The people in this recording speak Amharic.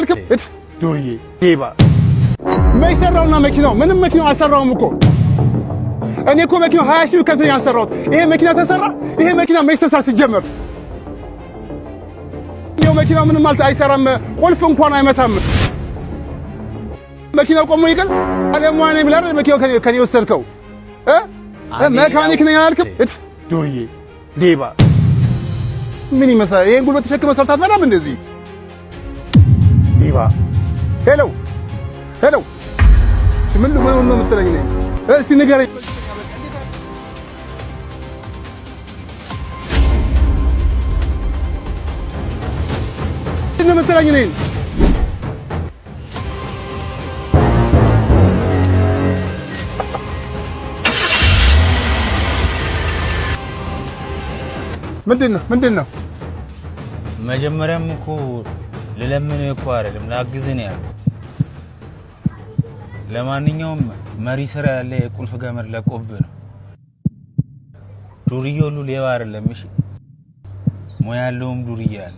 ያልከው ዱርዬ ዴባ ማይሰራውና መኪናው ምንም መኪናው አልሰራውም እኮ እኔ እኮ መኪናው 20 ሺህ ከፍተኛ ያሰራው ይሄ መኪና ተሰራ ይሄ መኪና ማይስተሳር ሲጀመር ይሄው መኪናው ምንም አይሰራም ቁልፍ እንኳን አይመታም መኪናው ቆሞ ይቀር አለማኔ ብላር መኪናው ከኔ ወሰድከው መካኒክ ነኝ ያልከው ዱርዬ ዴባ ምን ይመስላል ይሄን ጉልበት ተሸክመህ ሰርታት በላም እንደዚህ ዴባ ሄሎ ምን ነው የምትለኝ ነኝ እስቲ ንገረኝ ምን የምትለኝ ነኝ ምንድነው መጀመሪያም እኮ ለለምን እኮ አይደለም ላግዝህ ነው ያለው ለማንኛውም መሪ ስራ ያለ የቁልፍ ገመድ ለቆብህ ነው ዱርዬ ሁሉ ሌባ አይደለም እሺ ሞያ ያለውም ዱርዬ ያለ